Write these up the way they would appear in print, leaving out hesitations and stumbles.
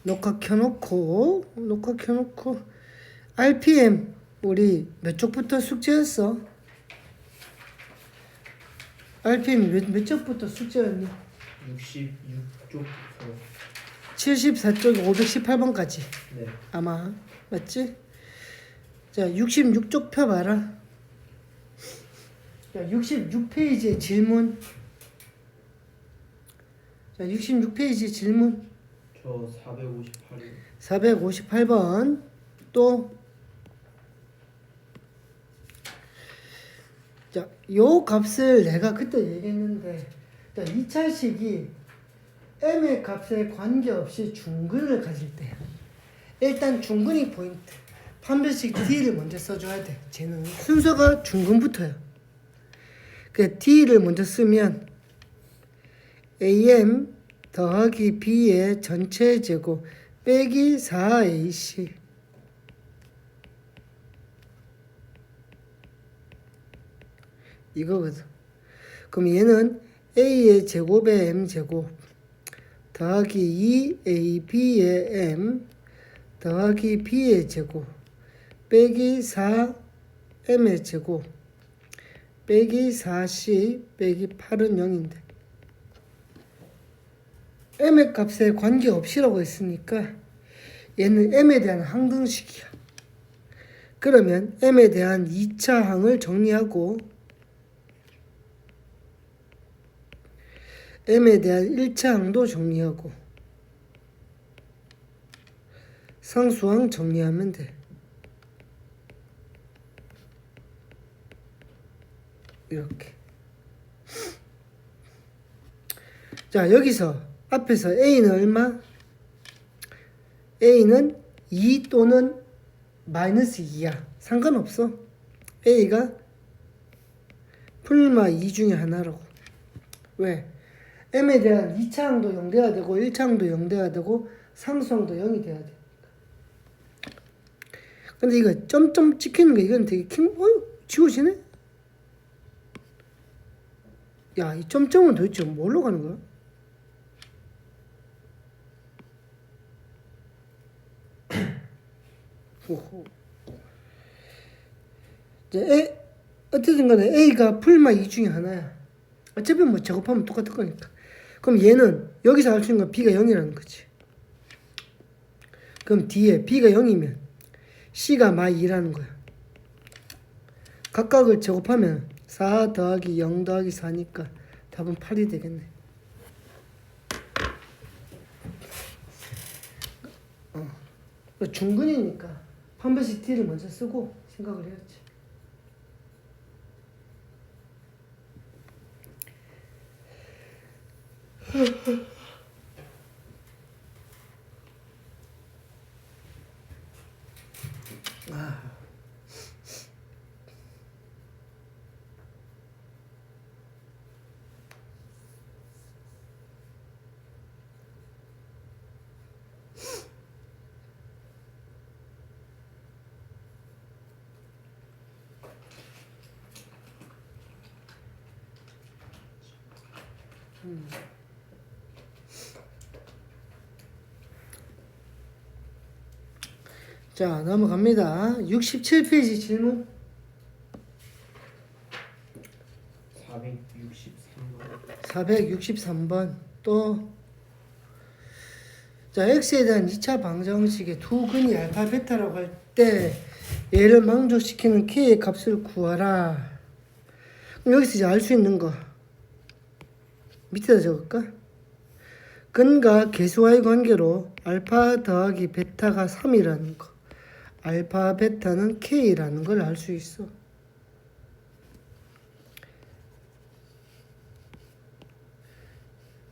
녹화 켜놓고 RPM 우리 몇 쪽부터 숙제했어? RPM 몇 쪽부터 숙제였니? 66쪽부터 74쪽 518번까지 네. 아마 맞지? 자 66쪽 펴봐라. 자 66페이지의 질문. 자 66페이지 질문 저 458이요. 458번 또 자, 요 값을 내가 그때 얘기했는데 자, 2차식이 m의 값에 관계없이 중근을 가질 때야. 일단 중근이 포인트. 판별식 d를 먼저 써줘야 돼. 쟤는 순서가 중근부터야. 그 d를 먼저 쓰면 am 더하기 b의 전체 제곱 빼기 4ac 이거거든. 그럼 얘는 a의 제곱에 m 제곱 더하기 2ab의 m 더하기 b의 제곱 빼기 4m의 제곱 빼기 4c 빼기 8은 0인데 m의 값에 관계없이라고 했으니까 얘는 m에 대한 항등식이야. 그러면 m에 대한 2차 항을 정리하고 m에 대한 1차 항도 정리하고 상수항 정리하면 돼. 이렇게. 자, 여기서 앞에서 A는 얼마? A는 2 또는 마이너스 2야. 상관없어. A가 풀마 2 중에 하나라고. 왜? m에 대한 2차항도 0 돼야 되고 1차항도 0 돼야 되고 상수항도 0이 돼야 돼. 근데 이거 점점 찍히는 거 이건 되게 지워지네? 야, 이 점점은 도대체 뭘로 가는 거야? 이제 어쨌든 간에 A가 풀마 2 중에 하나야. 어차피 뭐 작업하면 똑같을 거니까. 그럼 얘는 여기서 알 수 있는 건 B가 0이라는 거지. 그럼 뒤에 B가 0이면 C가 마 2라는 거야. 각각을 제곱하면 4 더하기 0 더하기 4니까 답은 8이 되겠네. 중근이니까 판별식 D를 먼저 쓰고 생각을 해야지. 자, 넘어갑니다. 67페이지 질문. 463번. 또, 자, x에 대한 2차 방정식의 두 근이 알파, 베타라고 할 때 얘를 만족시키는 k의 값을 구하라. 그럼 여기서 이제 알 수 있는 거 밑에다 적을까? 근과 계수와의 관계로 알파 더하기 베타가 3이라는 거. 알파, 베타는 k라는 걸 알 수 있어.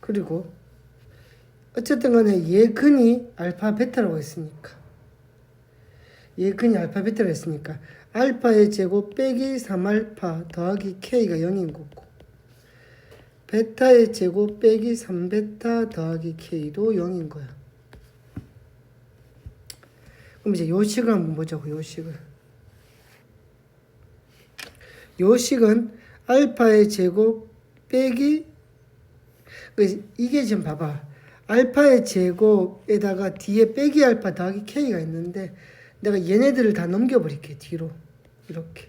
그리고 어쨌든 간에 얘 근이 알파, 베타라고 했으니까 얘 근이 알파, 베타라고 했으니까 알파의 제곱 빼기 3알파 더하기 k가 0인 거고 베타의 제곱 빼기 3베타 더하기 k도 0인 거야. 그럼 이제 요 식을 한번 보자고. 요 식을. 요 식은 알파의 제곱 빼기 이게 지금 봐봐. 알파의 제곱에다가 뒤에 빼기 알파 더하기 k가 있는데 내가 얘네들을 다 넘겨버릴게 뒤로 이렇게.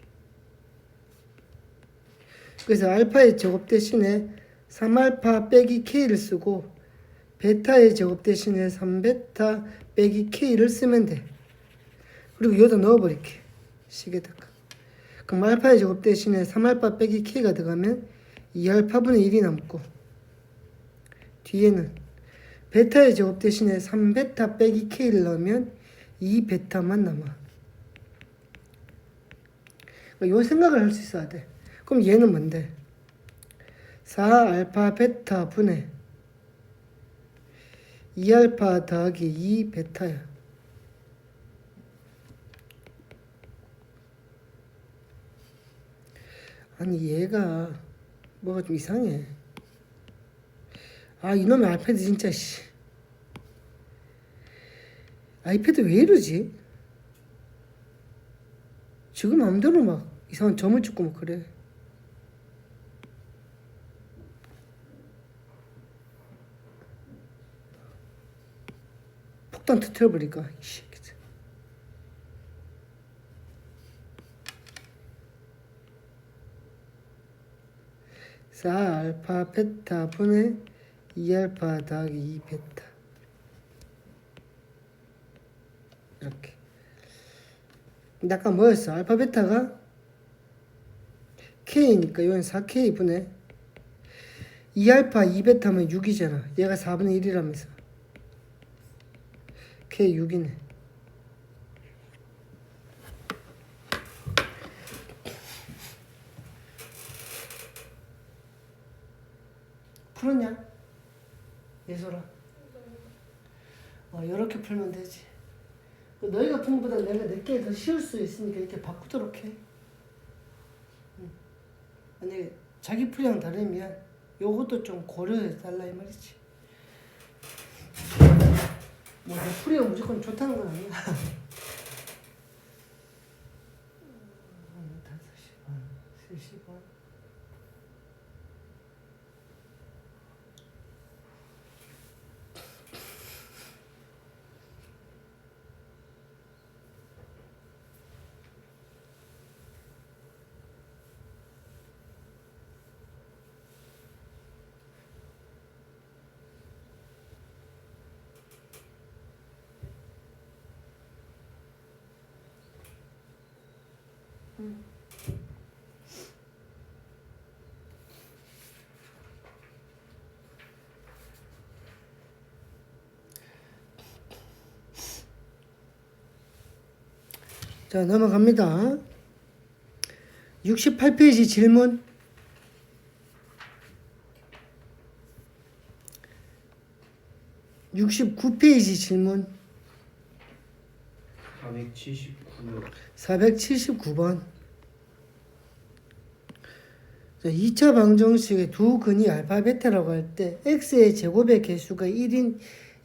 그래서 알파의 제곱 대신에 3알파 빼기 k를 쓰고 베타의 제곱 대신에 3베타 빼기 k를 쓰면 돼. 그리고 여기다 넣어버릴게 식에다가. 그럼 알파의 제곱 대신에 3알파 빼기 k가 들어가면 2알파분의 1이 남고 뒤에는 베타의 제곱 대신에 3베타 빼기 k를 넣으면 2베타만 남아. 요 생각을 할 수 있어야 돼. 그럼 얘는 뭔데? 4알파 베타 분의 2알파 더하기 2베타야. 아니 얘가 뭐가 좀 이상해. 아 이놈의 아이패드 진짜 씨. 아이패드 왜 이러지? 지금 마음대로 막 이상한 점을 찍고 막 그래. 폭탄 터뜨려버릴까 이 새끼들. 사 알파 베타 분의 2알파 더하기 2베타 이렇게. 근데 아까 뭐였어? 알파 베타가 k니까 이건 4k 분의 2알파 2베타면 6이잖아. 얘가 4분의 1이라면서 k 6이네. 풀었냐? 예솔아. 이렇게 풀면 되지. 너희가 푼 것보다 내가 내게 더 쉬울 수 있으니까 이렇게 바꾸도록 해. 만약에 자기 풀이랑 다르면 요것도 좀 고려해 달라 이 말이지. 뭐 내 풀이가 무조건 좋다는 건 아니야. 5시 반, 3시 반. 자, 넘어갑니다. 68페이지 질문. 69페이지 질문. 479요. 479번. 자, 2차 방정식의 두 근이 알파 베타라고 할 때 x의 제곱의 개수가 1인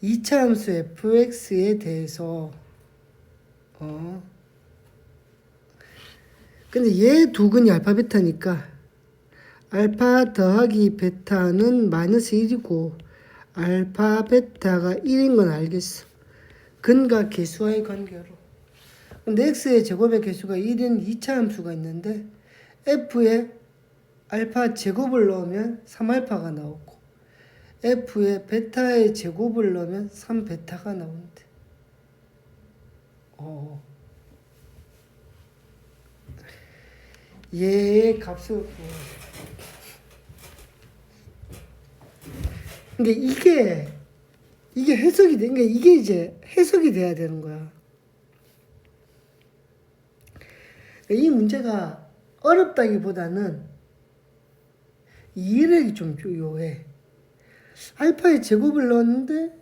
2차 함수 fx에 대해서 근데 얘 두 근이 알파 베타니까 알파 더하기 베타는 마이너스 1이고 알파 베타가 1인 건 알겠어. 근과 개수와의 관계로. 근데 x의 제곱의 개수가 1인 2차 함수가 있는데 f에 알파 제곱을 넣으면 3알파가 나오고 f에 베타의 제곱을 넣으면 3베타가 나온대. 얘의 값을 구해. 근데 이게 해석이 돼. 그러니까 이게 이제 해석이 돼야 되는 거야. 이 문제가 어렵다기보다는 이해력이 좀 요해. 알파의 제곱을 넣었는데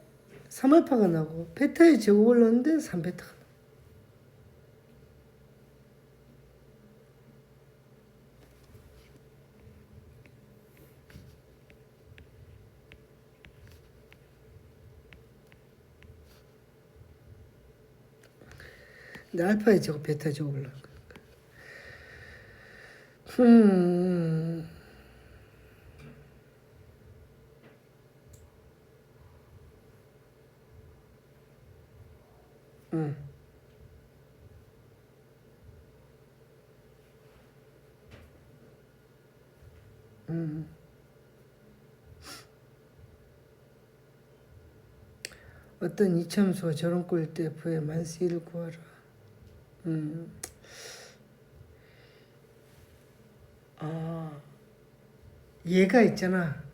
3알파가 나고 베타의 제곱을 넣었는데 3베타가. 근데 알파의 제곱, 베타의 제곱을 넣은 거야. 응. 어떤 이참수가 저런 꼴일 때 F의 마이너스 1을 구하라. 아, 얘가 있잖아.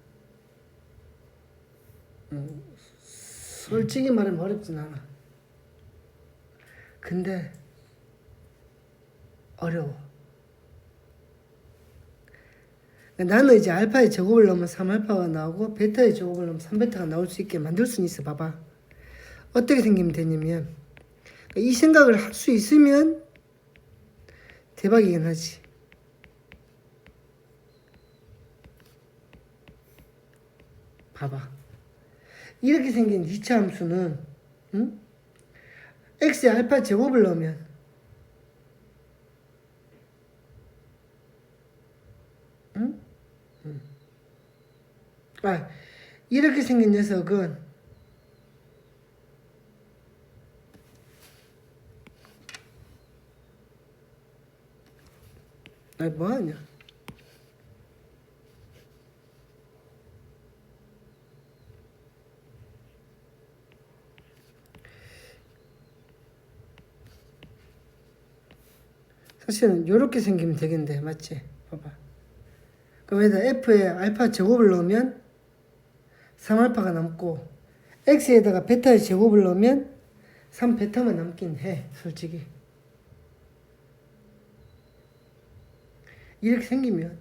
솔직히 말하면 어렵진 않아. 근데 어려워. 나는 이제 알파의 제곱을 넣으면 3알파가 나오고 베타의 제곱을 넣으면 3베타가 나올 수 있게 만들 수는 있어. 봐봐. 어떻게 생기면 되냐면 이 생각을 할 수 있으면 대박이긴 하지. 봐봐. 이렇게 생긴 2차 함수는 응? x의 알파 제곱을 넣으면 응? 아, 이렇게 생긴 녀석은 뭐하냐? 사실은 이렇게 생기면 되겠는데, 맞지? 봐봐. 그럼 여기다 f에 알파 제곱을 넣으면 3알파가 남고 x에다가 베타의 제곱을 넣으면 3베타만 남긴 해, 솔직히. 이렇게 생기면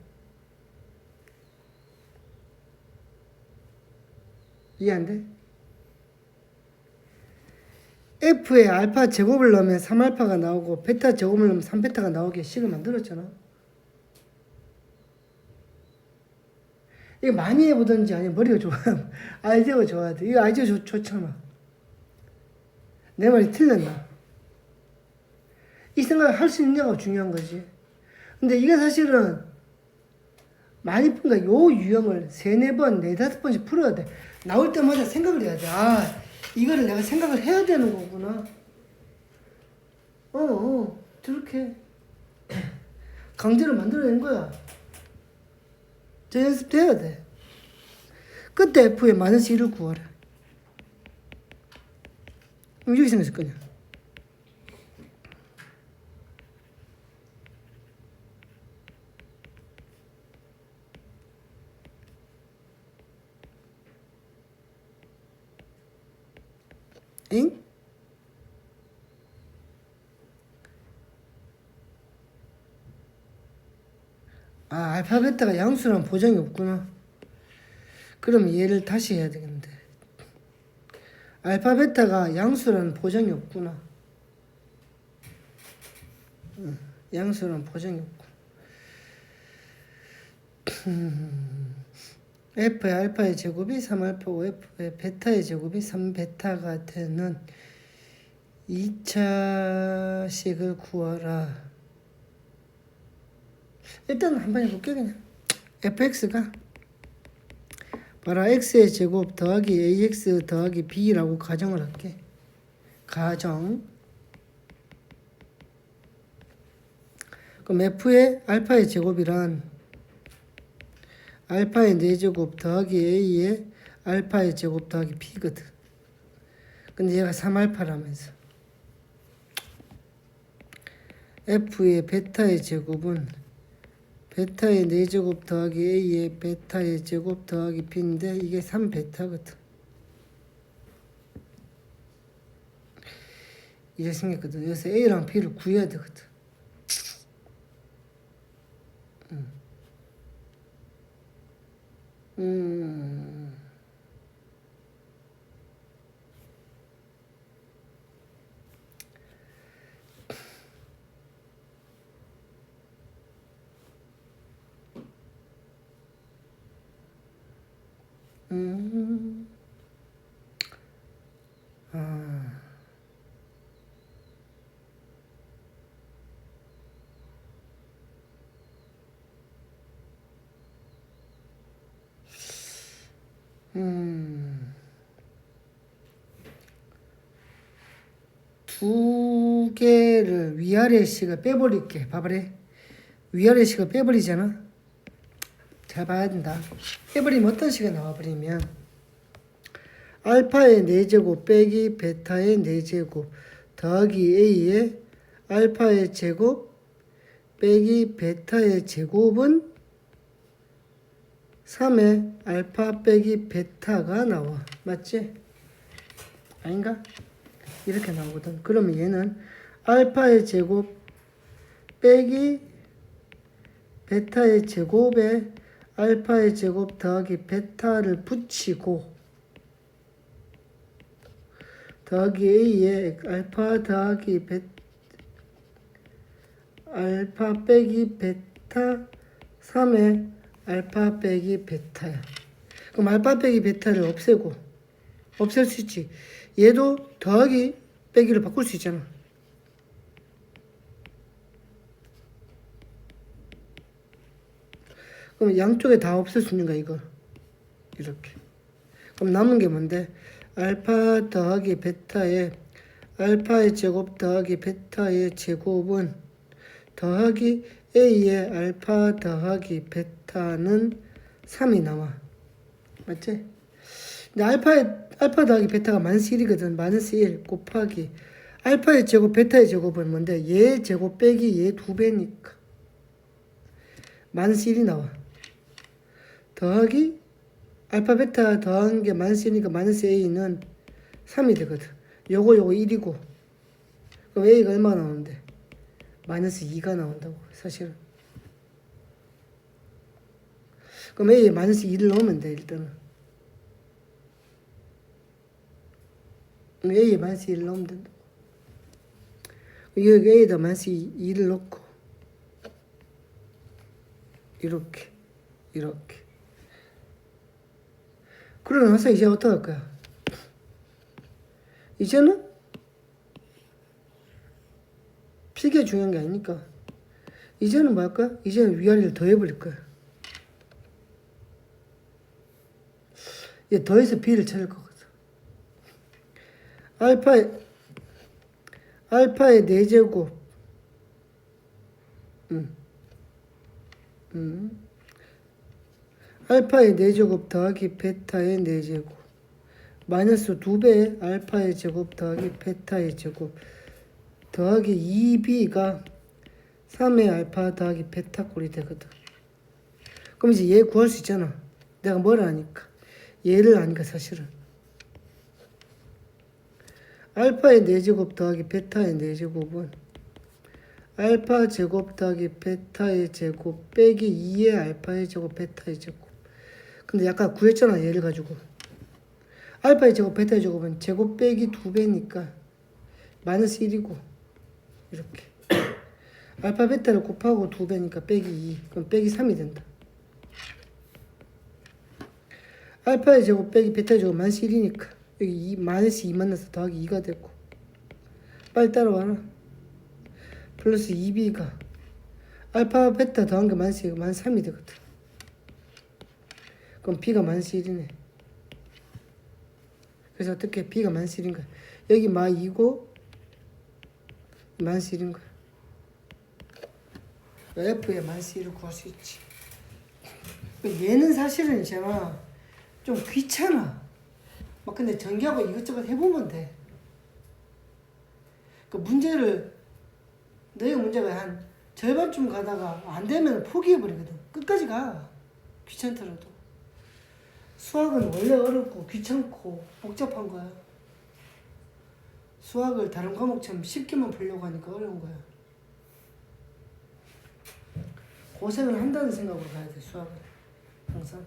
이해 안 돼? f에 알파 제곱을 넣으면 3알파가 나오고 베타 제곱을 넣으면 3베타가 나오게 식을 만들었잖아. 이거 많이 해보든지 아니면 머리가 좋아. 아이디어가 좋아야 돼. 이거 아이디어 좋잖아. 내 말이 틀렸나? 이 생각을 할 수 있느냐가 중요한 거지. 근데 이게 사실은 많이 푼가 요 유형을 3-4번, 4-5번씩 풀어야 돼. 나올 때마다 생각을 해야 돼. 아, 이거를 내가 생각을 해야 되는 거구나. 저렇게 강제로 만들어낸 거야. 저 연습도 해야 돼. 그때 F의 마이너스 1을 구하래. 그럼 이렇게 생겼을 거냐. 응? 아, 알파 베타가 양수란 보장이 없구나. 그럼 얘를 다시 해야 되겠는데. 알파 베타가 양수라는 보장이 없구나. 양수라는 보장이 없고. F의 알파의 제곱이 3알파고 F의 베타의 제곱이 3베타가 되는 2차식을 구하라. 일단 한번 해볼게 그냥. fx가 바로 x의 제곱 더하기 ax 더하기 b라고 가정을 할게. 가정. 그럼 f의 알파의 제곱이란 알파의 4제곱 더하기 a의 알파의 제곱 더하기 b거든. 근데 얘가 3알파라면서. f의 베타의 제곱은 베타의 4제곱 더하기 a의 베타의 제곱 더하기 b인데 이게 3베타거든. 이제 생겼거든. 여기서 a랑 b를 구해야 되거든. 음. 아. 두 개를 위아래 식을 빼버릴게. 봐봐래. 위아래 식을 빼버리잖아. 잘 봐야 된다. 빼버리면 어떤 식이 나와버리면 알파의 4제곱 빼기 베타의 4제곱 더하기 A의 알파의 제곱 빼기 베타의 제곱은 3의 알파 빼기 베타가 나와. 맞지? 아닌가? 이렇게 나오거든. 그러면 얘는 알파의 제곱 빼기 베타의 제곱에 알파의 제곱 더하기 베타를 붙이고 더하기 A에 알파 더하기 알파 빼기 베타 3의 알파 빼기 베타야. 그럼 알파 빼기 베타를 없앨 수 있지. 얘도 더하기 빼기를 바꿀 수 있잖아. 그럼 양쪽에 다 없앨 수 있는 거야 이거. 이렇게. 그럼 남은 게 뭔데? 알파 더하기 베타의 알파의 제곱 더하기 베타의 제곱은 더하기 A의 알파 더하기 베타는 3이 나와. 맞지? 근데 알파 더하기 베타가 마이너스 1이거든. 마이너스 1 곱하기 알파의 제곱 베타의 제곱은 뭔데? 얘 제곱 빼기 얘 2배니까 마이너스 1이 나와. 더하기 알파 베타 더한 게 마이너스 1이니까 마이너스 A는 3이 되거든. 요거 1이고 그럼 A가 얼마 나오는데? 마이너스 2가 나온다고 사실은. 그럼 A에 마이너스 2를 넣으면 돼 일단은. A에 마이너스 2를 넣으면 된다. 여기 A에다 마이너스 2를 넣고 이렇게 그러고 나서 이제 어떻게 할 거야? 이제는 피가 중요한 게 아니니까 이제는 뭐 할 거야? 이제는 위아래를 더해버릴 거야. 얘 더해서 b를 찾을 거거든. 알파의 4제곱 알파의 4제곱 더하기 베타의 4제곱 마이너스 2배의 알파의 제곱 더하기 베타의 제곱 더하기 2b가 3의 알파 더하기 베타 꼴이 되거든. 그럼 이제 얘 구할 수 있잖아. 내가 뭘 아니까. 얘를 아니까 사실은. 알파의 4제곱 더하기 베타의 4제곱은 알파 제곱 더하기 베타의 제곱 빼기 2의 알파의 제곱 베타의 제곱. 근데 약간 구했잖아 얘를 가지고. 알파의 제곱 베타의 제곱은 제곱 빼기 2배니까 마이너스 1이고 이렇게 알파 베타를 곱하고 2배니까 빼기 2 그럼 빼기 3이 된다. 알파의 제곱 빼기 베타의 제곱 마이너스 1이니까 여기 마이너스 2 만나서 더하기 2가 되고 빨리 따라와라. 플러스 2b가 알파 베타 더한 게 마이너스 2가 마이너스 3이 되거든. 그럼 b가 마이너스 1이네. 그래서 어떻게 b가 마이너스 1인 거야. 여기 마 2고 마이너스 1인 거야. f의 마이너스 1을 구할 수 있지. 얘는 사실은 있잖아 좀 귀찮아. 막 근데 전기하고 이것저것 해보면 돼. 그 문제를 너희 문제가 한 절반쯤 가다가 안 되면 포기해버리거든. 끝까지 가. 귀찮더라도. 수학은 원래 어렵고 귀찮고 복잡한 거야. 수학을 다른 과목처럼 쉽게만 풀려고 하니까 어려운 거야. 고생을 한다는 생각으로 가야 돼, 수학은. 항상.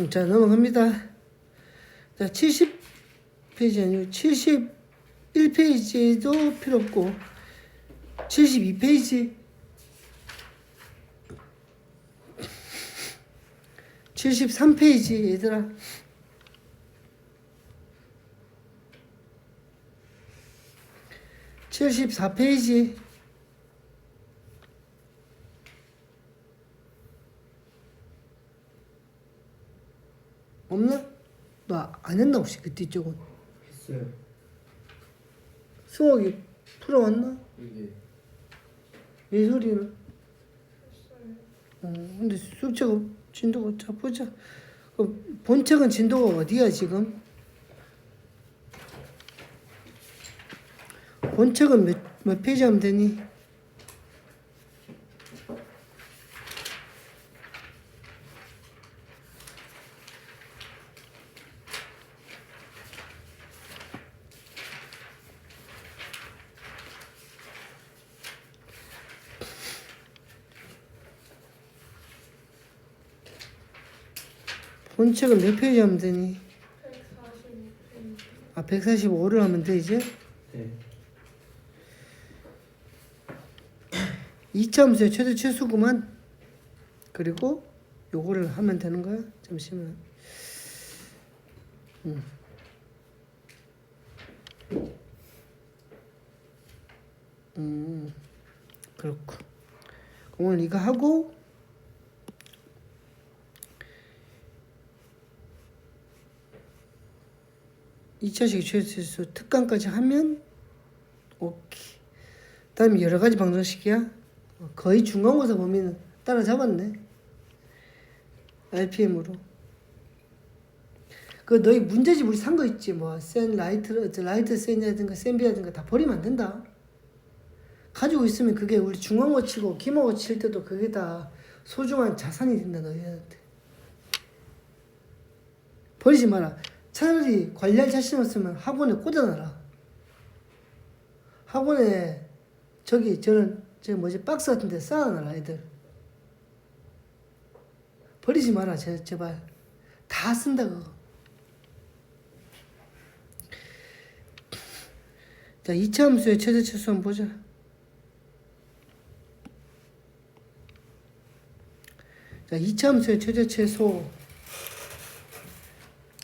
자, 넘어갑니다. 자, 70페이지 아니고 71페이지도 필요 없고 72페이지 73페이지 얘들아. (74페이지) 없나? 너 안 했나 혹시 그 뒤쪽은? 했어요. 수학이 풀어왔나? 이게 예솔이는? 근데 숙제가 진도가 자 보자. 본책은 진도가 어디야 지금? 본책은 몇 페이지 하면 되니? 본책은 몇 페이지 하면 되니? 145페이지. 아 145를 하면 돼 이제? 네. 2차 함수의 최대 최소구만. 그리고 요거를 하면 되는 거야? 잠시만. 그렇고. 오늘 이거 하고 2차식 최소 특강까지 하면 오케이. 다음에 여러 가지 방정식이야. 거의 중간고사 범위는 따라잡았네. RPM으로. 그 너희 문제집 우리 산 거 있지 뭐 센 라이트 센이라든가 센비라든가 다 버리면 안 된다. 가지고 있으면 그게 우리 중간고 치고 기말고 칠 때도 그게 다 소중한 자산이 된다 너희한테. 버리지 마라. 차라리 관리할 자신 없으면 학원에 꽂아놔라. 학원에 저는 박스 같은 데 쌓아놔라 애들. 버리지 마라 제발. 다 쓴다 그거. 자 2차 함수의 최대 최소 한번 보자. 자 2차 함수의 최대 최소.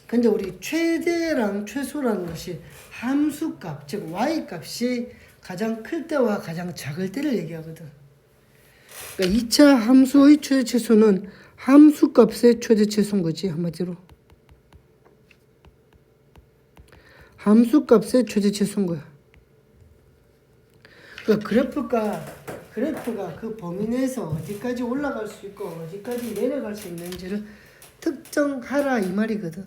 근데 우리 최대랑 최소라는 것이 함수값, 즉 y값이 가장 클 때와 가장 작을 때를 얘기하거든. 그러니까 2차 함수의 최대 최소는 함수값의 최대 최소인 거지 한마디로. 함수값의 최대 최소인 거야. 그러니까 그래프가 그 범위 내에서 어디까지 올라갈 수 있고 어디까지 내려갈 수 있는지를 특정하라 이 말이거든.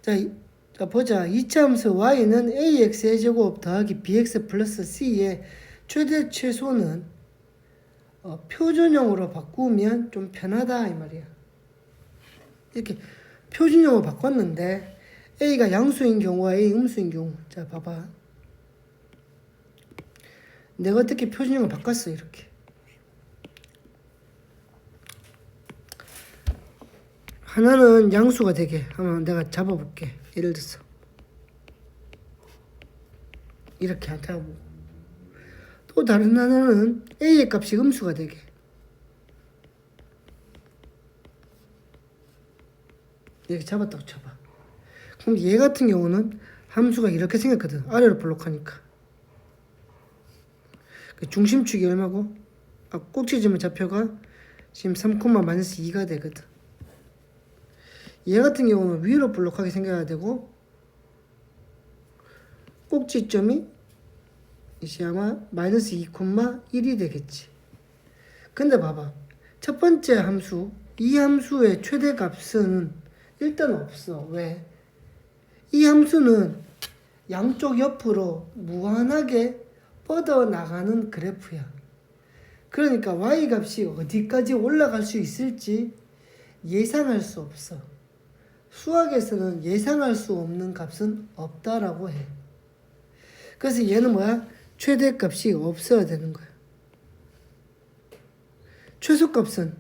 자 보자. 2차 함수 y는 ax의 제곱 더하기 bx 플러스 c의 최대 최소는 표준형으로 바꾸면 좀 편하다 이 말이야. 이렇게 표준형으로 바꿨는데 a가 양수인 경우와 a 음수인 경우. 자 봐봐. 내가 어떻게 표준형을 바꿨어 이렇게. 하나는 양수가 되게 한번 내가 잡아볼게. 예를 들어서 이렇게 하고 또 다른 하나는 a의 값이 음수가 되게. 이렇게 잡았다고 쳐봐. 그럼 얘 같은 경우는 함수가 이렇게 생겼거든. 아래로 볼록하니까. 중심축이 얼마고? 꼭지점의 좌표가 지금 3,-2가 되거든. 얘 같은 경우는 위로 볼록하게 생겨야 되고 꼭지점이 이제 아마 -2,1이 되겠지. 근데 봐봐. 첫 번째 함수, 이 함수의 최대값은 일단 없어. 왜? 이 함수는 양쪽 옆으로 무한하게 뻗어나가는 그래프야. 그러니까 y값이 어디까지 올라갈 수 있을지 예상할 수 없어. 수학에서는 예상할 수 없는 값은 없다라고 해. 그래서 얘는 뭐야? 최대값이 없어야 되는 거야. 최소값은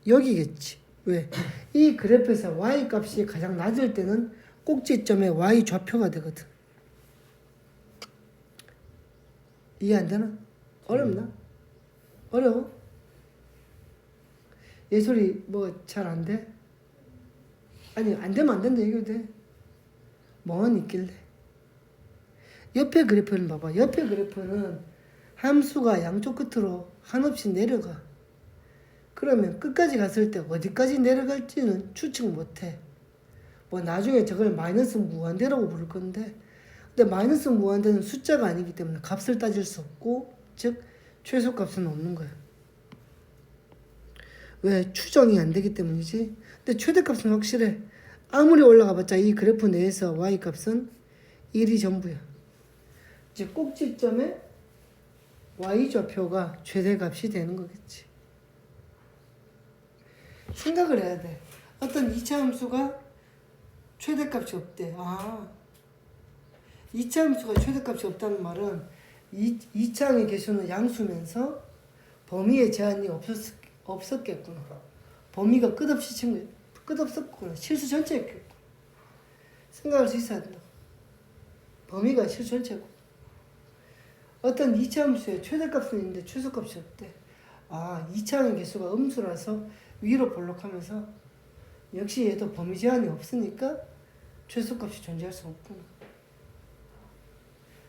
여기겠지. 왜? 이 그래프에서 y값이 가장 낮을 때는 꼭지점의 y 좌표가 되거든. 이해 안 되나? 어렵나? 어려워? 예솔이 뭐 잘 안 돼? 아니 안 되면 안 된다 얘기해도 돼. 뭐는 있길래. 옆에 그래프는 봐봐. 옆에 그래프는 함수가 양쪽 끝으로 한없이 내려가. 그러면 끝까지 갔을 때 어디까지 내려갈지는 추측 못해. 뭐 나중에 저걸 마이너스 무한대라고 부를 건데, 근데 마이너스 무한대는 숫자가 아니기 때문에 값을 따질 수 없고, 즉 최소값은 없는 거야. 왜? 추정이 안 되기 때문이지. 근데 최대값은 확실해. 아무리 올라가봤자 이 그래프 내에서 y값은 1이 전부야. 이제 꼭지점에 y좌표가 최대값이 되는 거겠지. 생각을 해야 돼. 어떤 2차 함수가 최대값이 없대. 2차 함수가 최대값이 없다는 말은 2차항의 개수는 양수면서 범위의 제한이 없었겠구나. 범위가 끝없었구나. 실수 전체였겠구나. 생각할 수 있어야 된다. 범위가 실수 전체고. 어떤 2차 함수의 최대값은 있는데 최소값이 없대. 2차항의 개수가 음수라서 위로 볼록하면서 역시 얘도 범위 제한이 없으니까 최소값이 존재할 수 없구나.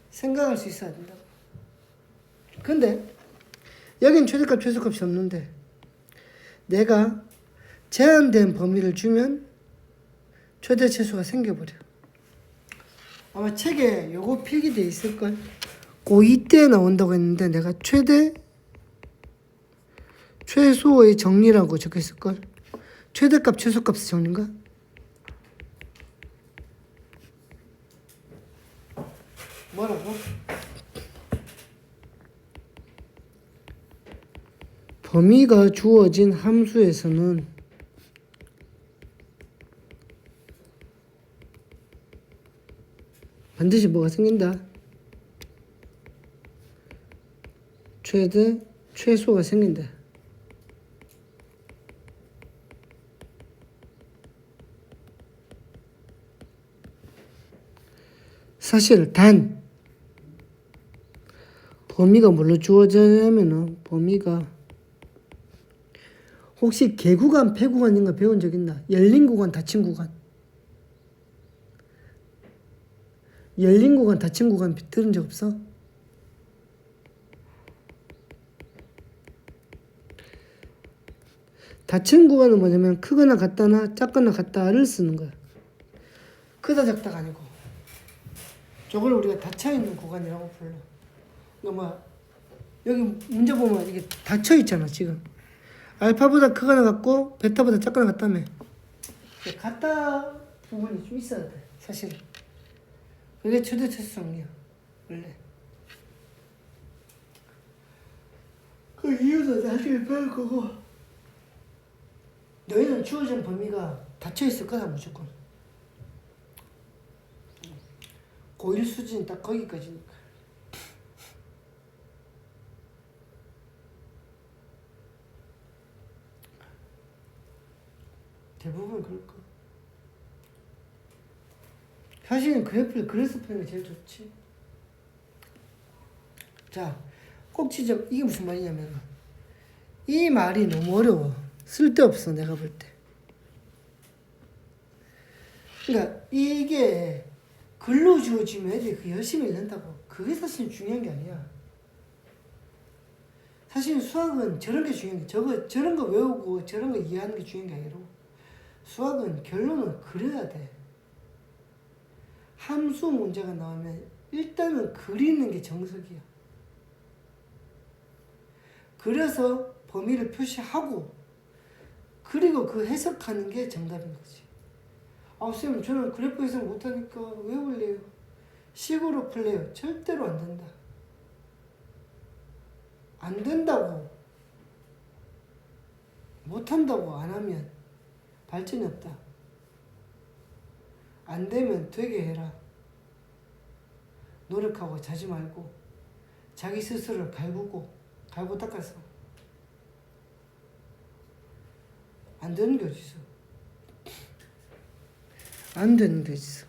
생각할 수 있어야 된다고. 근데 여긴 최대값 최소값이 없는데 내가 제한된 범위를 주면 최대 최소가 생겨버려. 아마 책에 요거 필기돼 있을걸. 고2 때 나온다고 했는데 내가 최소의 정리라고 적혀있을걸. 최대값 최소값의 정리인가? 뭐라고? 범위가 주어진 함수에서는 반드시 뭐가 생긴다? 최대, 최소가 생긴다. 사실 단 범위가 뭘로 주어지냐면은 범위가 혹시 개구간, 폐구간 이런 거 배운 적 있나? 열린 구간, 닫힌 구간. 열린 구간, 닫힌 구간 들은 적 없어? 닫힌 구간은 뭐냐면 크거나 같다나 작거나 같다를 쓰는 거야. 크다 작다가 아니고. 저걸 우리가 닫혀있는 구간이라고 불러. 그러니까 여기 문제 보면 이게 닫혀있잖아 지금. 알파보다 크거나 같고 베타보다 작거나 같다며. 같다 부분이 좀 있어야 돼 사실. 그게 최대 최소성이야 원래. 그 이유도 나중에 배울 거고. 너희는 주어진 범위가 닫혀있을 거다 무조건. 고1 수준 딱 거기까지니까. 대부분 그럴 거. 사실은 그래프를 그래서 펴는 게 제일 좋지. 자, 꼭지점 이게 무슨 말이냐면 이 말이 너무 어려워. 쓸데없어 내가 볼 때. 그러니까 이게 글로 주어지면 애들이 그 열심히 읽는다고. 그게 사실 중요한 게 아니야. 사실 수학은 저런 게 중요한 게 저런 거 외우고 저런 거 이해하는 게 중요한 게 아니라 수학은 결론은 그려야 돼. 함수 문제가 나오면 일단은 그리는 게 정석이야. 그래서 범위를 표시하고 그리고 그 해석하는 게 정답인 거지. 쌤 저는 그래프 해석 못하니까 외울래요. 식으로 풀래요. 절대로 안 된다. 안 된다고. 못한다고 안 하면 발전이 없다. 안 되면 되게 해라. 노력하고 자지 말고 자기 스스로를 갈고 닦아서. 안 되는 게 어딨어. 안 되는 게 어딨어.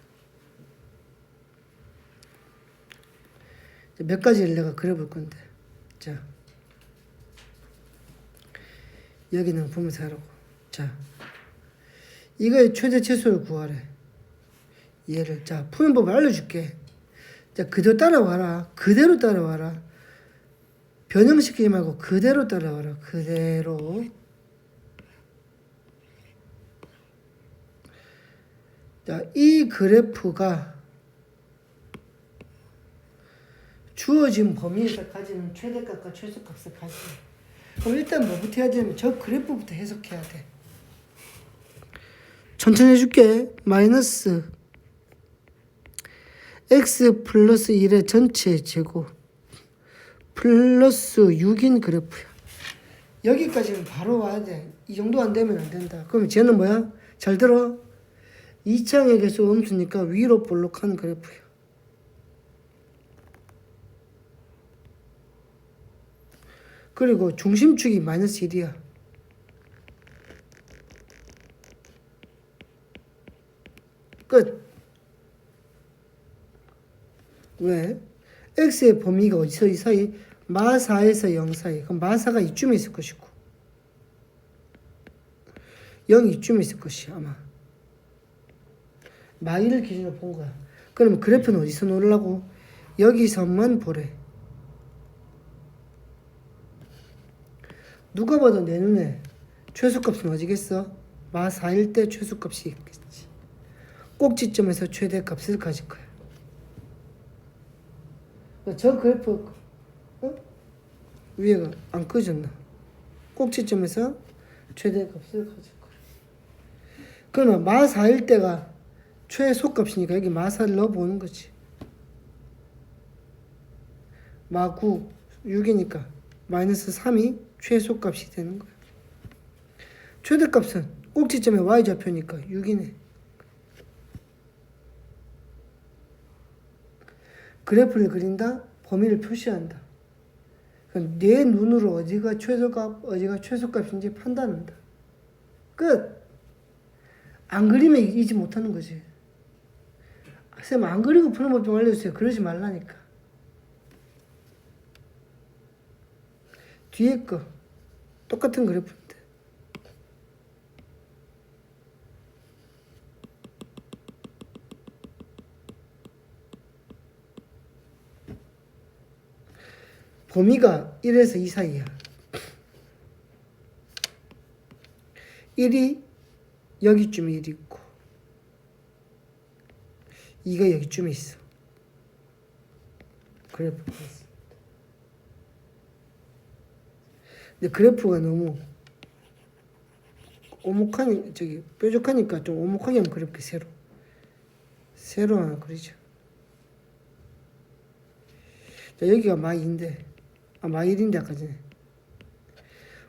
몇 가지를 내가 그려볼 건데. 자, 여기는 보면서 하라고. 자, 이거의 최대 최소를 구하래. 얘를. 자, 푸는 법을 알려줄게. 자, 그대로 따라와라. 그대로 따라와라. 변형시키지 말고 그대로 따라와라. 그대로. 자, 이 그래프가 주어진 범위에서 가지는 최대값과 최소값을 가지. 그럼 일단 뭐부터 해야 되냐면 저 그래프부터 해석해야 돼. 천천히 해줄게. 마이너스 x 플러스 1의 전체 제곱 플러스 6인 그래프야. 여기까지는 바로 와야 돼. 이 정도 안 되면 안 된다. 그럼 쟤는 뭐야? 잘 들어. 2창의 개수 음수니까 위로 볼록한 그래프야. 그리고 중심축이 마이너스 1이야. 끝. 왜? x의 범위가 어디서 이 사이? 마4에서 0 사이. 그럼 마4가 이쯤에 있을 것이고 0이 이쯤에 있을 것이야 아마. 마1을 기준으로 본 거야. 그러면 그래프는 어디서 놓으려고? 여기서만 보래. 누가 봐도 내 눈에 최소값은 어디겠어? 마4일 때 최소값이 있겠지. 꼭지점에서 최대값을 가질 거야. 저 그래프 위에가 안 꺼졌나? 꼭지점에서 최대값을 가질 거야. 그러면 마4일 때가 최소값이니까 여기 마4를 넣어보는 거지. 마9 6이니까 마이너스 3이 최소값이 되는 거야. 최대값은 꼭지점에 y좌표니까 6이네. 그래프를 그린다. 범위를 표시한다. 내 눈으로 어디가 최소값, 어디가 최소값인지 판단한다. 끝. 안 그리면 이기지 못하는 거지. 쌤, 안 그리고 푸는 법 좀 알려주세요. 그러지 말라니까. 뒤에 거 똑같은 그래프인데. 범위가 1에서 2 사이야. 1이 여기쯤에 1 있고 2가 여기쯤에 있어. 그래프가 있어. 근데 그래프가 너무 오목하니 뾰족하니까 좀 오목하게 한번 그려볼게. 세로 하나 그리자. 자, 여기가 마2인데 마1인데 아까 전에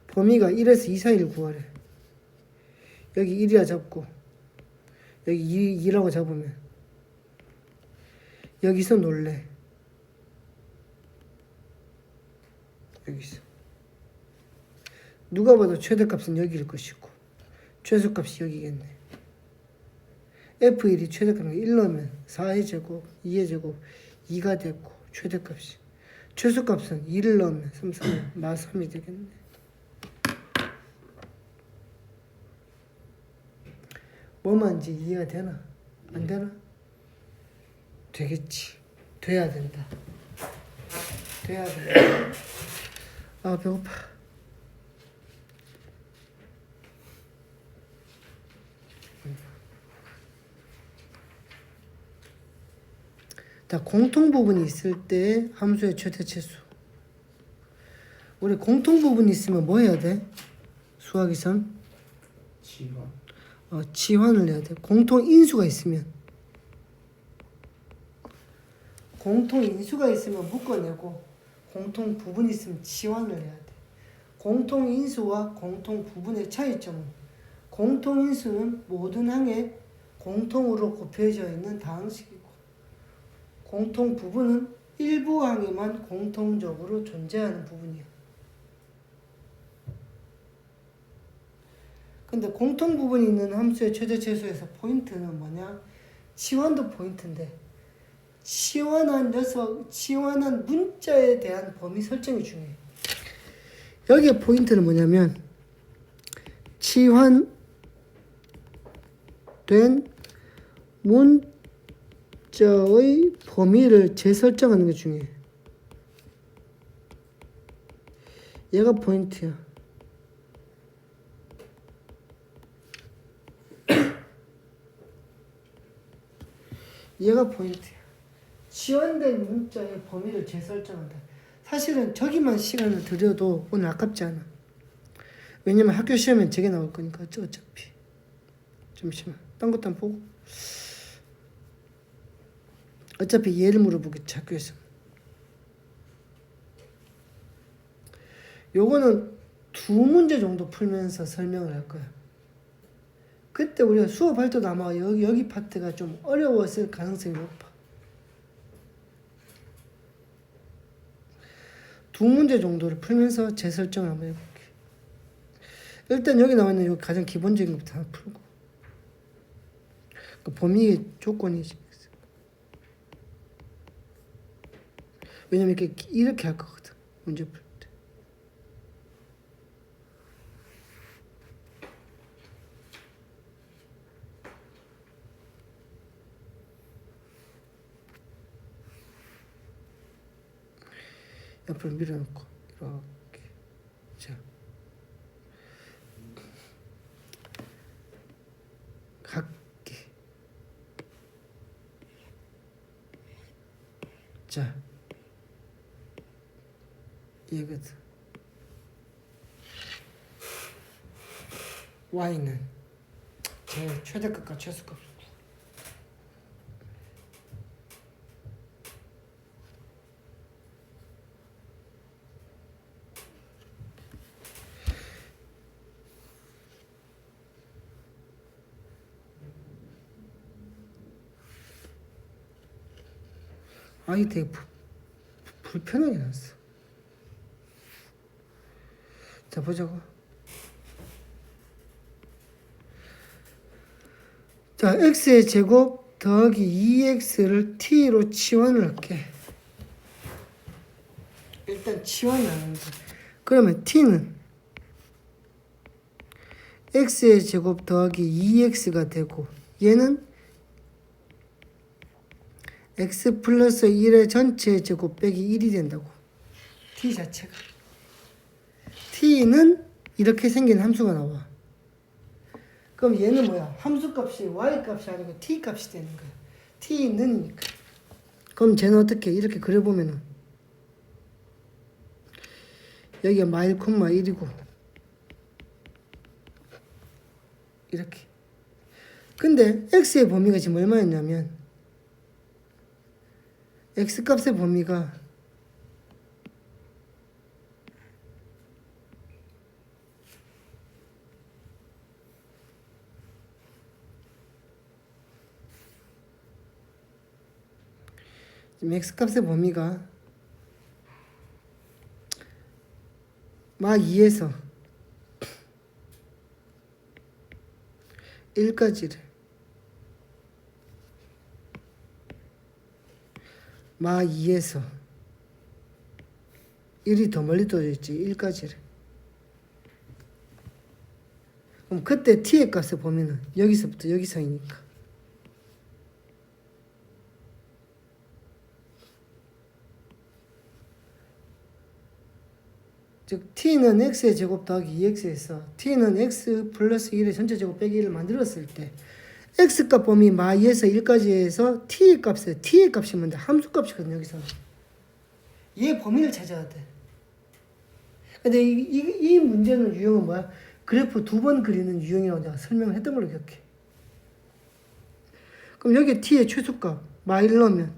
범위가 1에서 2 사이를 구하래. 여기 1이라 잡고 여기 2라고 잡으면 여기서 놀래. 여기서 누가 봐도 최대값은 여기일 것이고 최소값이 여기겠네. F1이 최대값이 1 넣으면 4의 제곱 2의 제곱 2가 됐고 최대값이 최소값은 2를 넣으면 3, 3, 마3이 되겠네. 뭐만지 이해가 되나? 안 되나? 되겠지. 돼야 된다. 돼야 된다. 아, 배고파. 자, 공통 부분이 있을 때 함수의 최대 최소. 우리 공통 부분이 있으면 뭐 해야 돼? 수학에선 지환. 치환을 해야 돼. 공통 인수가 있으면 묶어내고 공통 부분이 있으면 치환을 해야 돼. 공통 인수와 공통 부분의 차이점은 공통 인수는 모든 항에 공통으로 곱해져 있는 다항식이고 공통 부분은 일부 항에만 공통적으로 존재하는 부분이야. 근데 공통 부분이 있는 함수의 최대 최소에서 포인트는 뭐냐? 치환도 포인트인데 치환한 문자에 대한 범위 설정이 중요해. 여기에 포인트는 뭐냐면 치환 된 문자의 범위를 재설정하는 게 중요해. 얘가 포인트야. 얘가 포인트야. 지원된 문자의 범위를 재설정한다. 사실은 저기만 시간을 들여도 오늘 아깝지 않아. 왜냐면 학교 시험엔 저게 나올 거니까 어차피. 잠시만. 딴 것도 안 보고. 어차피 얘를 물어보겠지 학교에서. 요거는 2문제 정도 풀면서 설명을 할 거야. 그때 우리가 수업할 때도 아마 여기 파트가 좀 어려웠을 가능성이 높아. 2문제 정도를 풀면서 재설정을 한번 해볼게. 일단 여기 나와 있는 요 가장 기본적인 것부터 하나 풀고. 그 범위의 조건이지. 왜냐면 이렇게 할 거거든. 문제 풀 때. 옆으로 밀어놓고 이렇게. 자, 각기. 자, 얘거든. y는 제 최대값과 최소값. 아이 되게 불편하게 났어. 자, 보자고. 자, x의 제곱 더하기 2x를 t로 치환을 할게. 일단 치환을 하는데. 그러면 t는 x의 제곱 더하기 2x가 되고, 얘는 x 플러스 1의 전체 제곱 빼기 1이 된다고. t 자체가. t는 이렇게 생긴 함수가 나와. 그럼 얘는 뭐야? 함수값이 y값이 아니고 t값이 되는 거야. t는이니까. 그럼 쟤는 어떻게 이렇게 그려보면은 여기가 마일 콤마 1이고 이렇게. 근데 x의 범위가 지금 얼마였냐면 x값의 범위가 지금 x값의 범위가 막 2에서 1까지를 마 2에서 1이 더 멀리 떨어져 있지. 1까지를. 그럼 그때 t의 값의 범위는 여기서부터 여기 사이니까. 즉 t는 x의 제곱 더하기 2x에서 t는 x 플러스 1의 전체 제곱 빼기 1을 만들었을 때 x값 범위 마 2에서 1까지 해서 t의 값이 뭔데? 함수값이거든. 여기서 얘 범위를 찾아야 돼. 근데 이 문제는 유형은 뭐야? 그래프 2번 그리는 유형이라고 내가 설명을 했던 걸로 기억해. 그럼 여기에 t의 최소값 마 1 넣으면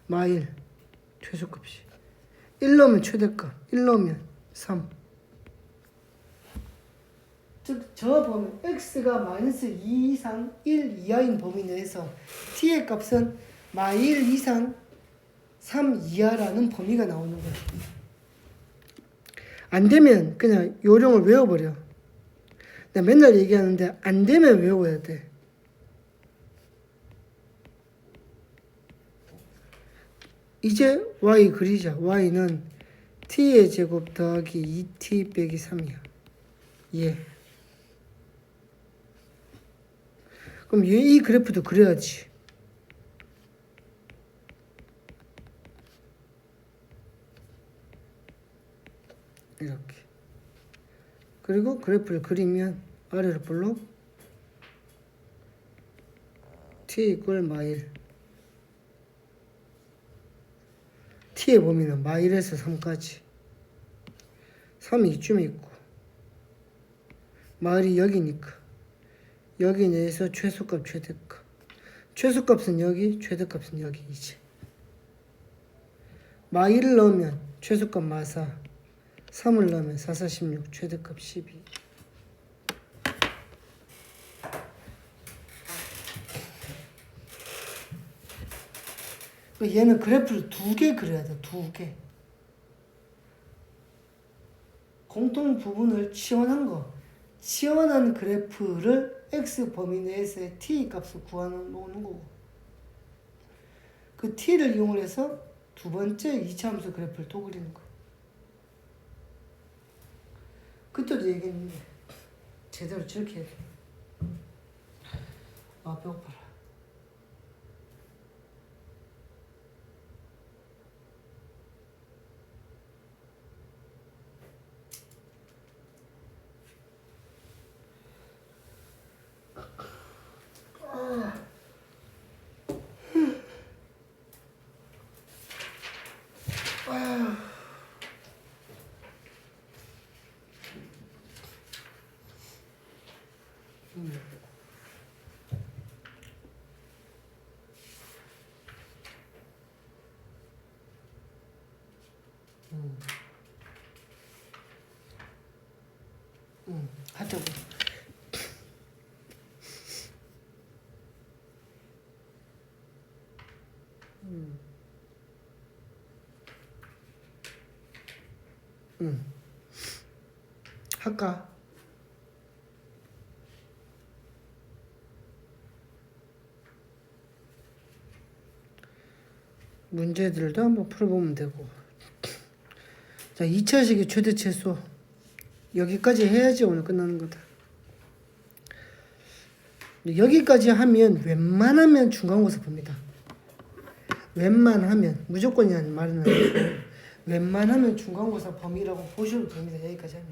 마 1 최소값이 1 넣으면 최대값 1 넣으면 3. 즉 저 범위 x가 마이너스 2 이상 1 이하인 범위 내에서 t의 값은 마 1 이상 3 이하라는 범위가 나오는 거야. 안 되면 그냥 요령을 외워버려. 내가 맨날 얘기하는데 안 되면 외워야 돼. 이제 y 그리자. y는 t의 제곱 더하기 2t 빼기 3이야. 예. 그럼 이 그래프도 그려야지. 이렇게. 그리고 그래프를 그리면 아래로 볼록 t 이퀄 마일. t에 보면은 마일에서 3까지 3이 이쯤에 있고 마일이 여기니까 여기 내에서 최소값 최대값, 최소값은 여기, 최대값은 여기. 이제 마일을 넣으면 최소값 마사, 3을 넣으면 4, 4, 16, 최대값 12. 얘는 그래프를 2개 그려야 돼. 2개. 공통 부분을 치환한 거. 치환한 그래프를 x 범위 내에서의 t 값을 구하는 놓는 거고, 그 t를 이용해서 두 번째 2차 함수 그래프를 또 그리는 거. 그때도 얘기했는데 제대로 저렇게 해야 돼. 아, 배고파라. 하자고. 할까? 문제들도 한번 풀어보면 되고. 자, 2차식의 최대 최소. 여기까지 해야지 오늘 끝나는 거다. 여기까지 하면 웬만하면 중간고사 봅니다. 웬만하면, 무조건이라는 말은 아니고 웬만하면 중간고사 범위라고 보셔도 됩니다. 여기까지 하면.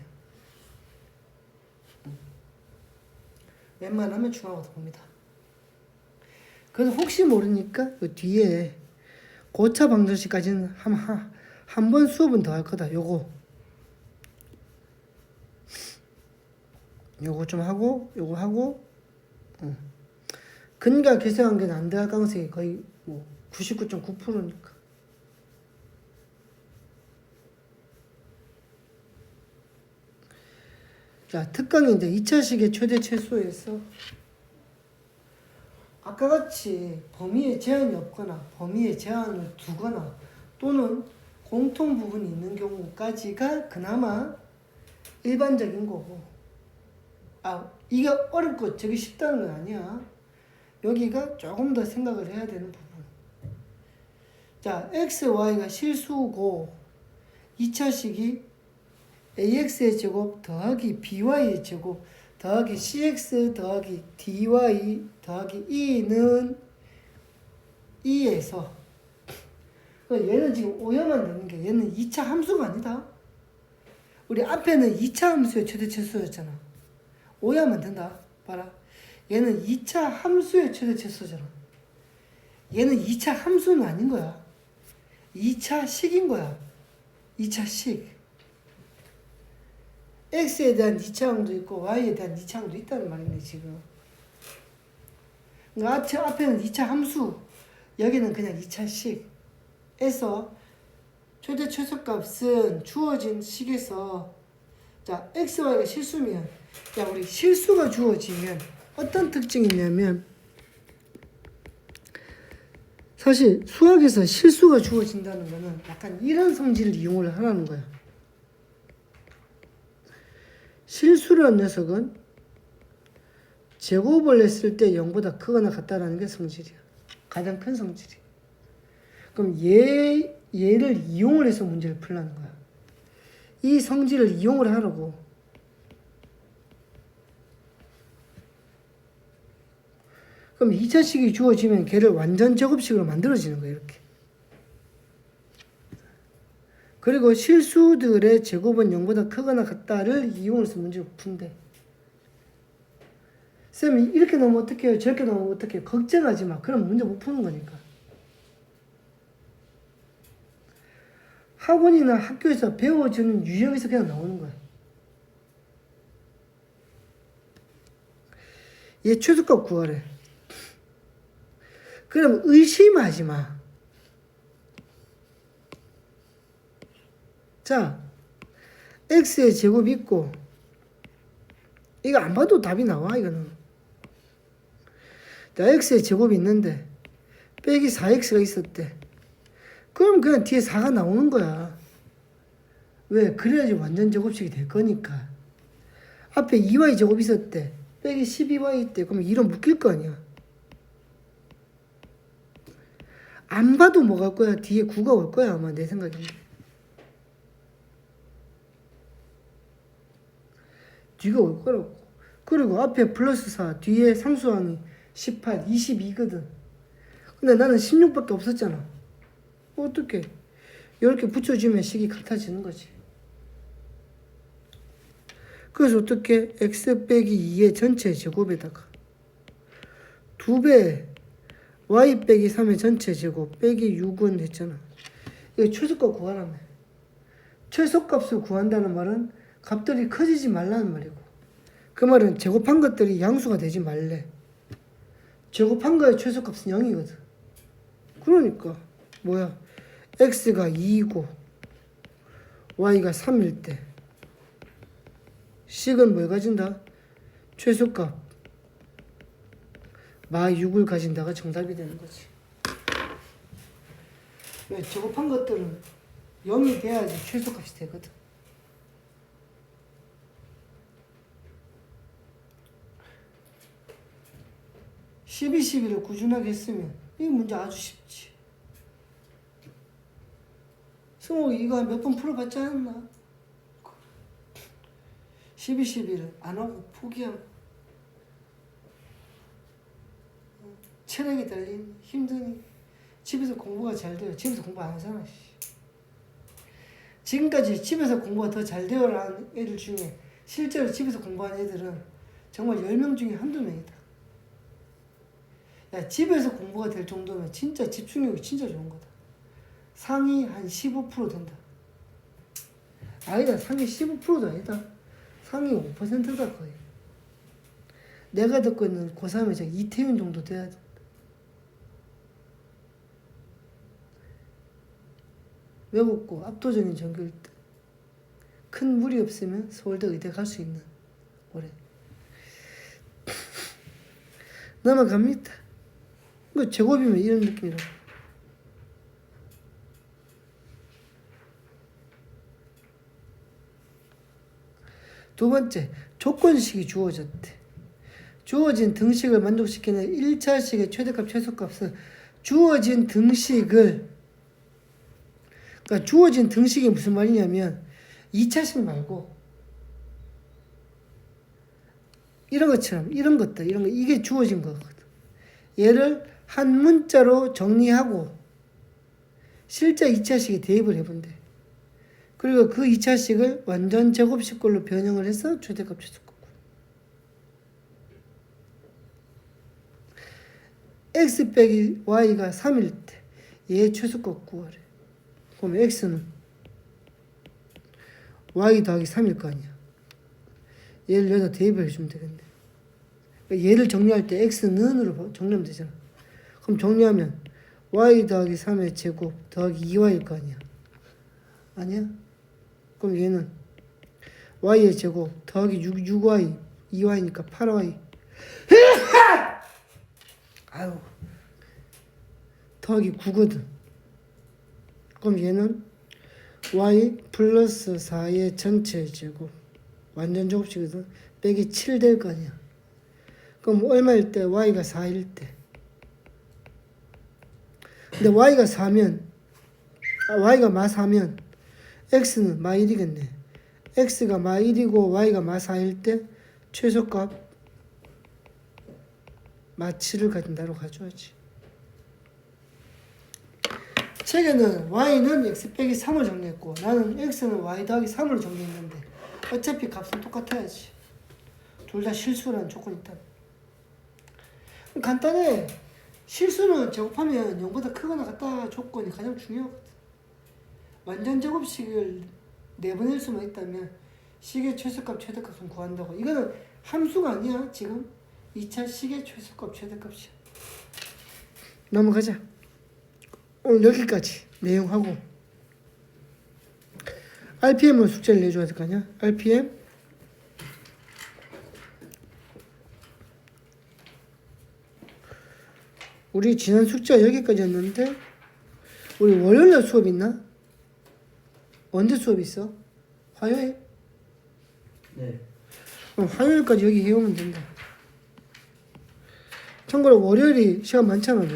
웬만하면 중간고사 봅니다. 그래서 혹시 모르니까 그 뒤에 고차 방정식까지는 한 번 수업은 더 할 거다. 요거 좀 하고 요거 하고 근과 계수관계는 안 들어갈 가능성이 거의 뭐 99.9%니까. 자, 특강이 이제 2차식의 최대 최소에서 아까 같이 범위에 제한이 없거나 범위에 제한을 두거나 또는 공통 부분이 있는 경우까지가 그나마 일반적인 거고, 아, 이게 어렵고 저기 쉽다는 건 아니야. 여기가 조금 더 생각을 해야 되는 부분. 자, x, y가 실수고 2차식이 ax의 제곱 더하기 by의 제곱 더하기 cx 더하기 dy 더하기 e는 2에서 얘는 지금 오야만 되는 게 얘는 2차 함수가 아니다. 우리 앞에는 2차 함수의 최대 최소였잖아. 오야만 된다. 봐라. 얘는 2차 함수의 최대 최소잖아. 얘는 2차 함수는 아닌 거야. 2차 식인 거야. 2차 식. x에 대한 2차항도 있고 y에 대한 2차항도 있다는 말인데 지금. 그러니까 앞에는 2차 함수, 여기는 그냥 2차 식에서 최대 최소값은 주어진 식에서, 자, x, y가 실수면, 야, 우리 실수가 주어지면 어떤 특징이 있냐면, 사실 수학에서 실수가 주어진다는 거는 약간 이런 성질을 이용을 하라는 거야. 실수라는 녀석은 제곱을 했을 때 0보다 크거나 같다라는 게 성질이야. 가장 큰 성질이. 그럼 얘를 이용을 해서 문제를 풀라는 거야. 이 성질을 이용을 하라고. 그럼 2차식이 주어지면 걔를 완전 제곱식으로 만들어지는 거예요. 이렇게. 그리고 실수들의 제곱은 0보다 크거나 같다를 이용해서 문제를 푼대. 쌤이 이렇게 넣으면 어떡해요? 저렇게 넣으면 어떡해요? 걱정하지 마. 그럼 문제 못 푸는 거니까. 학원이나 학교에서 배워주는 유형에서 그냥 나오는 거야. 얘 최소값 구하래. 그럼 의심하지 마. 자, x의 제곱이 있고, 이거 안 봐도 답이 나와, 이거는. 자, x의 제곱이 있는데, 빼기 4x가 있었대. 그럼 그냥 뒤에 4가 나오는 거야. 왜? 그래야지 완전 제곱식이 될 거니까. 앞에 2y 제곱이 있었대. 빼기 12y 있대. 그럼 2로 묶일 거 아니야. 안 봐도 뭐 갈 거야? 뒤에 9가 올 거야, 아마 내 생각인데. 뒤가 올 거라고. 그리고 앞에 플러스 4, 뒤에 상수항이 18, 22거든. 근데 나는 16밖에 없었잖아. 어떡해. 이렇게 붙여주면 식이 같아지는 거지. 그래서 어떻게? x 빼기 2의 전체 제곱에다가 2배 y 빼기 3의 전체 제곱 빼기 6은 했잖아. 이거 최소값 구하라며. 최소값을 구한다는 말은 값들이 커지지 말라는 말이고, 그 말은 제곱한 것들이 양수가 되지 말래. 제곱한 거의 최소값은 0이거든. 그러니까 뭐야? x가 2이고 y가 3일 때 식은 뭘 가진다? 최소값 마 6을 가진다가 정답이 되는 거지. 왜? 제곱한 것들은 0이 돼야지 최소값이 되거든. (12, 12를) 꾸준하게 했으면 이 문제 아주 쉽지. 승욱이 이거 몇 번 풀어봤지 않았나? 12, 12를 안 하고 포기하고 체력이 달린 힘드니 집에서 공부가 잘 돼요. 집에서 공부 안 하잖아. 지금까지 집에서 공부가 더 잘 되어라는 애들 중에 실제로 집에서 공부하는 애들은 정말 10명 중에 한두 명이다. 야, 집에서 공부가 될 정도면 진짜 집중력이 진짜 좋은 거다. 상위 한 15% 된다. 아니다. 상위 15%도 아니다. 상위 5%다 거의. 내가 듣고 있는 고3에 이태윤 정도 돼야 된다. 외국고 압도적인 전교일 때. 큰 무리 없으면 서울대 의대 갈 수 있는 올해. 넘어갑니다. 뭐 제곱이면 이런 느낌이라고. 두 번째, 조건식이 주어졌대. 주어진 등식을 만족시키는 1차식의 최대값, 최소값은 주어진 등식을, 그러니까 주어진 등식이 무슨 말이냐면 2차식 말고 이런 것처럼 이런 것들, 이런 거, 이게 주어진 거거든. 얘를 한 문자로 정리하고 실제 2차식에 대입을 해본대. 그리고 그 2차식을 완전 제곱식꼴로 변형을 해서 최대값, 최소값. x 빼기 y가 3일 때 얘 최소값 구하래. 그럼 x는 y 더하기 3일 거 아니야. 얘를 여기다 대입을 해주면 되겠네. 그러니까 얘를 정리할 때 x는으로 정리하면 되잖아. 그럼 정리하면 y 더하기 3의 제곱 더하기 2y일 거 아니야. 아니야? 그럼 얘는 y의 제곱 더하기 6y 2y니까 8y 아유 더하기 9거든. 그럼 얘는 y 플러스 4의 전체 제곱 완전 제곱식이거든. 빼기 7 될 거 아니야. 그럼 얼마일 때? y가 4일 때. 근데 y가 4면 y가 마 4면 x는 마 1이겠네. x가 마 1이고 y가 마 4일 때 최소값 마치를 가진다로 가져야지. 책에는 y는 x 빼기 3을 정리했고 나는 x는 y 더하기 3으로 정리했는데 어차피 값은 똑같아야지. 둘 다 실수라는 조건이 있다. 간단해. 실수는 제곱하면 0보다 크거나 같다 조건이 가장 중요하거든. 완전 제곱식을 내보낼 수만 있다면 식의 최소값 최대값은 구한다고. 이거는 함수가 아니야. 지금 2차 식의 최소값 최대값이야. 넘어가자. 오늘 여기까지 내용하고 RPM을 숙제를 내줘야 될 거 아니야. RPM 우리 지난 숙제가 여기까지였는데 우리 월요일날 수업 있나? 언제 수업 있어? 화요일? 네. 화요일까지 여기 해오면 된다. 참고로 월요일이 시간 많잖아. 너.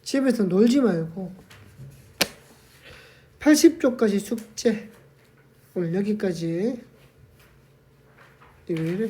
집에서 놀지 말고 80쪽까지 숙제 오늘 여기까지. 이거 왜 이래?